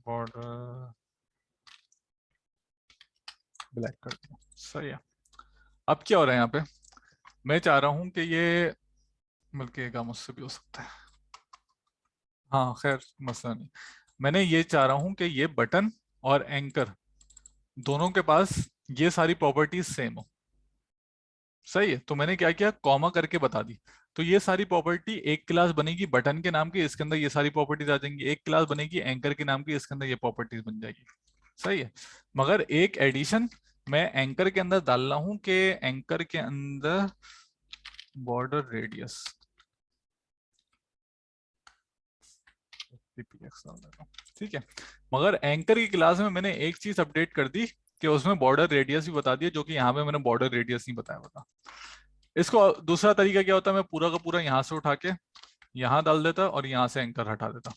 बॉर्डर ब्लैक कर दिया, सही है। अब क्या हो रहा है यहाँ पे, मैं चाह रहा हूँ कि ये, बल्कि एक मुझसे भी हो सकता है, हाँ खैर मसला नहीं, मैंने ये चाह रहा हूँ कि ये बटन और एंकर दोनों के पास ये सारी प्रॉपर्टीज सेम हो। सही है, तो मैंने क्या किया, कॉमा करके बता दी। तो ये सारी प्रॉपर्टी एक क्लास बनेगी बटन के नाम की, इसके अंदर ये सारी प्रॉपर्टीज आ जाएंगी। एक क्लास बनेगी एंकर के नाम की, इसके अंदर ये प्रॉपर्टीज बन जाएगी। सही है, मगर एक एडिशन मैं एंकर के अंदर डाल रहा हूं कि एंकर के अंदर बॉर्डर रेडियस ठीक है, मगर एंकर की क्लास में मैंने एक चीज अपडेट कर दी कि उसमें बॉर्डर रेडियस भी बता दिया, जो कि यहाँ पे मैंने बॉर्डर रेडियस नहीं बताया होता। इसको दूसरा तरीका क्या होता है, मैं पूरा का पूरा यहाँ से उठा के यहाँ डाल देता और यहाँ से एंकर हटा देता।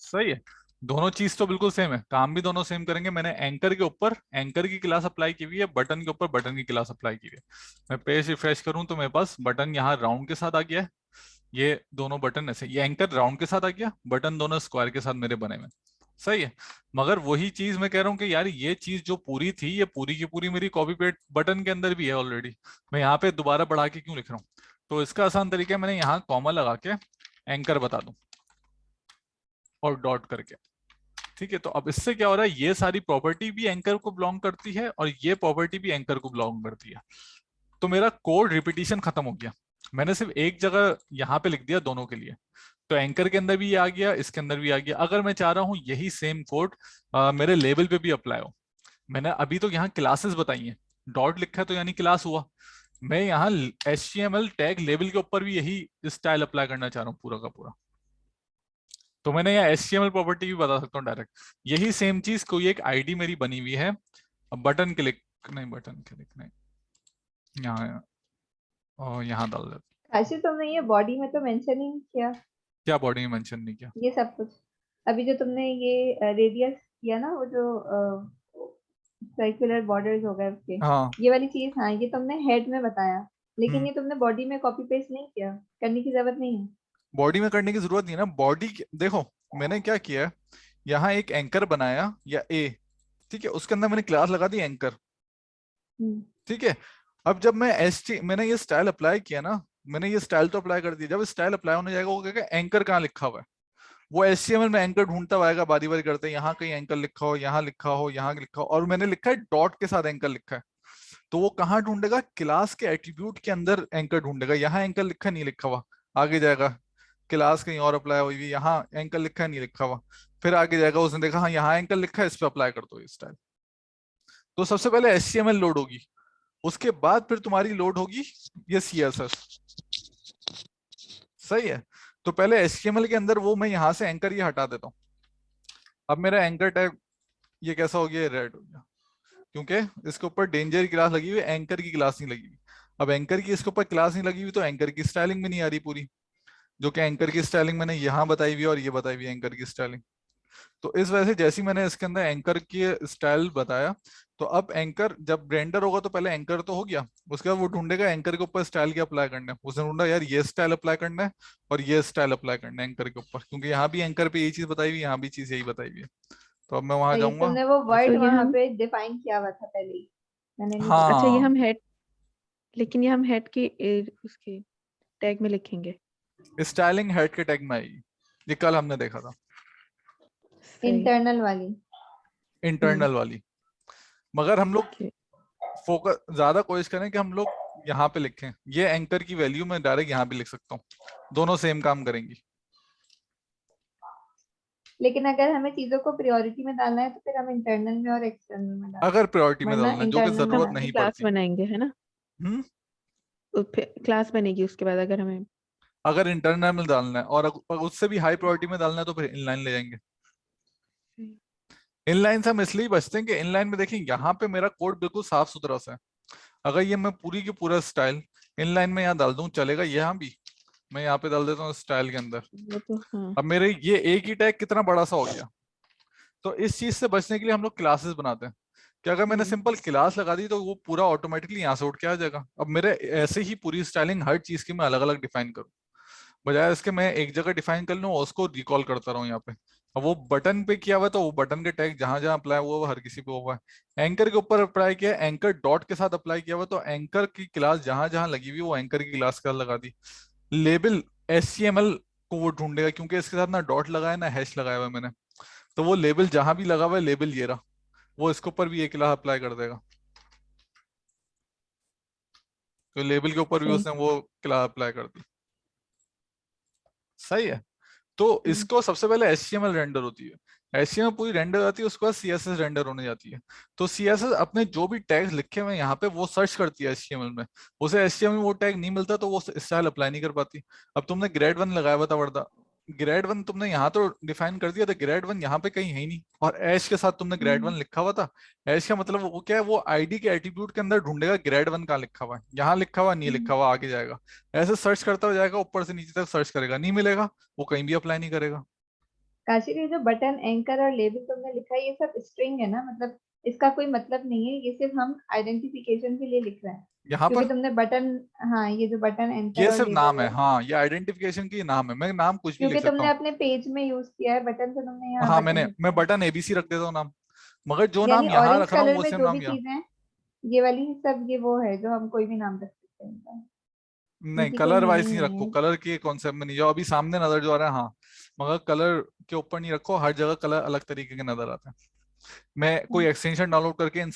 सही है, दोनों चीज तो बिल्कुल सेम है, काम भी दोनों सेम करेंगे। मैंने एंकर के ऊपर एंकर की क्लास अप्लाई की हुई है, बटन के ऊपर बटन की क्लास अप्लाई की हुई है। मैं पेज रिफ्रेश करूं तो मेरे पास बटन यहाँ राउंड के साथ आ गया है, ये दोनों बटन ऐसे, ये एंकर राउंड के साथ आ गया, बटन दोनों स्क्वायर के साथ मेरे बने हुए। सही है, मगर वही चीज मैं कह रहा हूँ कि यार ये चीज जो पूरी थी ये पूरी की पूरी मेरी कॉपी पेस्ट बटन के अंदर भी है ऑलरेडी, मैं यहाँ पे दोबारा बढ़ा के क्यों लिख रहा हूँ? तो इसका आसान तरीका है, मैंने यहाँ कॉमा लगा के एंकर बता दूं और डॉट करके। ठीक है, तो अब इससे क्या हो रहा है, ये सारी प्रॉपर्टी भी एंकर को बिलोंग करती है और ये प्रॉपर्टी भी एंकर को बिलोंग करती है। तो मेरा कोड रिपीटिशन खत्म हो गया, मैंने सिर्फ एक जगह यहाँ पे लिख दिया दोनों के लिए। तो एंकर के अंदर भी ये आ गया, इसके अंदर भी आ गया। अगर मैं चाह रहा हूँ यही सेम कोड मेरे लेवल पे भी अप्लाई हो, मैंने अभी तो यहाँ क्लासेस बताई हैं, डॉट लिखा है तो यानी क्लास हुआ। मैं यहाँ HTML टैग लेवल के ऊपर भी यही स्टाइल अप्लाई करना चाह रहा हूँ पूरा का पूरा। तो मैंने यहाँ HTML प्रॉपर्टी भी बता सकता हूँ डायरेक्ट, यही सेम चीज, कोई एक आईडी मेरी बनी हुई है, अब बटन क्लिक नहीं, बटन क्लिक नहीं, यहाँ और यहाँ डाल देते। काशी तुमने ये बॉडी में तो मेंशन ही नहीं किया क्या बॉडी में मेंशन नहीं किया? ये सब कुछ। अभी जो तुमने ये रेडियस किया ना, वो जो सर्कुलर बॉर्डर्स हो गए उसके, हाँ, ये वाली चीज, हाँ ये तुमने हेड में बताया, लेकिन हम्म, ये तुमने बॉडी में कॉपी पेस्ट नहीं किया, करने की जरूरत नहीं है। बॉडी में करने की जरूरत नहीं है ना, बॉडी देखो मैंने क्या किया है, यहाँ एक एंकर बनाया या ए, ठीक है, उसके अंदर मैंने क्लास लगा दी एंकर। हम्म। ठीक है, अब जब मैंने ये स्टाइल अप्लाई किया ना, मैंने ये स्टाइल तो अप्लाई कर दिया, जब स्टाइल अप्लाई होने जाएगा वो कहेगा एंकर कहाँ लिखा हुआ है, वो HTML में एंकर ढूंढता हुआ आएगा बारी बारी करते, यहाँ कहीं एंकर लिखा हो, यहाँ लिखा हो, यहाँ लिखा हो, और मैंने लिखा है डॉट के साथ एंकर लिखा है। तो वो कहाँ ढूंढेगा, क्लास के एट्रीब्यूट के अंदर एंकर ढूंढेगा, यहाँ एंकर लिखा नहीं लिखा हुआ, आगे जाएगा क्लास कहीं और अप्लाई हुई हुई, यहाँ एंकर लिखा है नहीं लिखा हुआ, फिर आगे जाएगा, उसने देखा हाँ यहाँ एंकर लिखा है, इस पे अप्लाई कर दो ये स्टाइल। तो सबसे पहले HTML लोड होगी, उसके बाद फिर तुम्हारी लोड होगी ये CSS। सही है। तो पहले HTML के अंदर वो मैं यहाँ से एंकर ये हटा देता हूँ। अब मेरा एंकर टैग ये कैसा हो गया, रेड हो गया, क्योंकि इसके ऊपर डेंजर की क्लास लगी हुई है, एंकर की क्लास नहीं लगी हुई। अब एंकर की इसके ऊपर क्लास नहीं लगी हुई तो एंकर की स्टाइलिंग भी नहीं आ रही पूरी, जो कि एंकर की स्टाइलिंग मैंने यहाँ बताई हुई है और ये बताई हुई है एंकर की स्टाइलिंग। तो इस वजह से जैसे ही मैंने इसके अंदर एंकर की स्टाइल बताया, तो अब एंकर जब रेंडर होगा तो पहले एंकर तो हो गया, उसके बाद वो ढूंढेगा एंकर के ऊपर स्टाइल क्या अप्लाई करना है। उसने ढूंढा यार ये स्टाइल अप्लाई करना है और ये स्टाइल अप्लाई करना है एंकर के ऊपर, क्योंकि यहाँ भी एंकर पे यही चीज बताई हुई है, यहाँ भी चीज यही बताई हुई है। तो अब मैं वहां सही, जाऊंगा। तुमने वो तो वर्ड ये वहां हम, पे डिफाइन किया हुआ था पहले ही, मैंने नहीं देखा। अच्छा ये हाँ, हम हेड, लेकिन ये हम हेड के उसके टैग में लिखेंगे। स्टाइलिंग हेड के टैग में आएगी, ये कल हमने देखा था, सही। इंटरनल वाली। हम्म। इंटरनल वाली। मगर हम लोग ओके। फोकस ज्यादा कोशिश करें कि हम लोग यहाँ पे लिखें, ये एंकर की वैल्यू मैं डायरेक्ट यहाँ पे लिख सकता हूँ, दोनों सेम काम करेंगी। लेकिन अगर हमें चीजों को प्रायोरिटी में डालना है तो फिर हम इंटरनल में और एक्सटर्नल में डालें, अगर प्रायोरिटी में वरना डालना है, जो कि इंटरनल में जरूरत हम डालें। नहीं क्लास पड़ती। बनाएंगे है ना, हम्म। तो फिर क्लास बनेगी उसके बाद अगर हमें। अगर इंटरनल में डालना है और उससे भी हाई प्रायोरिटी में डालना है तो फिर इनलाइन ले जाएंगे। हम्म। इनलाइन से हम इसलिए बचते हैं कि इनलाइन में देखिए यहाँ पे मेरा कोड बिल्कुल साफ सुथरा सा है। अगर ये मैं पूरी की पूरा स्टाइल इनलाइन में यहाँ डाल दूं चलेगा, यहाँ भी मैं यहाँ पे डाल देता हूँ स्टाइल के अंदर। वो तो हाँ। अब मेरे ये एक ही टैग कितना बड़ा सा हो गया। तो इस चीज से बचने के लिए हम लोग क्लासेस बनाते हैं कि अगर मैंने हम्म। सिंपल क्लास लगा दी तो वो पूरा ऑटोमेटिकली यहाँ से उठ के आ जाएगा। अब मेरे ऐसे ही पूरी स्टाइलिंग हर चीज की मैं अलग अलग डिफाइन करूँ, बजाय इसके मैं एक जगह डिफाइन कर लूँ और उसको रिकॉल करता रहूँ यहाँ पे। अब वो बटन पे किया हुआ है तो वो बटन के टैग जहां जहां अप्लाई हुआ है वो हर किसी पे हुआ है। एंकर के ऊपर अप्लाई किया है, एंकर डॉट के साथ अप्लाई किया हुआ है, तो एंकर की क्लास जहां जहां लगी हुई है वो एंकर की क्लास का लगा दी। लेबल HTML को वो ढूंढेगा, क्योंकि इसके साथ ना डॉट लगाया ना हैश लगाया हुआ है मैंने, तो वो लेबल जहां भी लगा हुआ है लेबल ये रहा, वो इसके ऊपर भी एक क्लास अप्लाई कर देगा। तो लेबल के ऊपर भी सही। उसने वो क्लास अप्लाई कर दी। सही है। तो हम्म। इसको सबसे पहले HTML रेंडर होती है, HTML पूरी रेंडर आती है, उसके बाद CSS रेंडर होने जाती है। तो CSS अपने जो भी टैग्स लिखे हुए हैं यहाँ पे वो सर्च करती है HTML में, उसे HTML में वो टैग नहीं मिलता तो वो स्टाइल अप्लाई नहीं कर पाती। अब तुमने ग्रेड 1 लगाया हुआ था वर्दा, ग्रेड 1 तुमने यहाँ तो डिफाइन कर दिया था, ग्रेड 1 यहाँ पे कहीं है ही नहीं, और ऐश के साथ तुमने ग्रेड 1 हम्म। लिखा हुआ था। ऐश का मतलब वो क्या है, वो आईडी के एट्रीब्यूट के अंदर ढूंढेगा ग्रेड 1 कहाँ लिखा हुआ है, यहाँ लिखा हुआ नहीं लिखा हम्म। हुआ आगे जाएगा, ऐसे सर्च करता हो जाएगा, ऊपर से नीचे तक सर्च करेगा, नहीं मिलेगा वो कहीं भी अप्लाई नहीं करेगा। काशिर, ये जो बटन, एंकर और लेबल तुमने लिखा है ये सब स्ट्रिंग है ना, मतलब इसका कोई मतलब नहीं है, ये सिर्फ हम आइडेंटिफिकेशन के लिए लिख रहे हैं। यहाँ क्योंकि पर तुमने बटन, हाँ ये जो बटन, एंकर ये और सिर्फ नाम लेबल है, है, हाँ ये आइडेंटिफिकेशन की नाम है, मैं नाम कुछ भी लिख क्योंकि सकता तुमने हूँ। अपने पेज में यूज किया है बटन, तो तुमने यहाँ हाँ बटन मैं लिखा है। बटन ABC रख देता हूँ नाम, मगर जो यानी नाम यहाँ ऑरेंज रख रहा हूँ कलर वो में सेम जो नाम भी यहाँ। चीजें हैं, ये वाली सब ये वो है जो हम कोई भी नाम रख सकते हैं इनका, नहीं, इनकी कोई कलर वाइज मीनिंग नहीं नहीं रखो, है। कलर के कॉन्सेप्ट में नहीं जाओ, अभी सामने नजर जो आ रहा है हाँ, मगर कलर के ऊपर नहीं रखो, हर जगह कलर अलग तरीके के नजर आते हैं। मैं कोई एक्सटेंशन डाउनलोड करके इन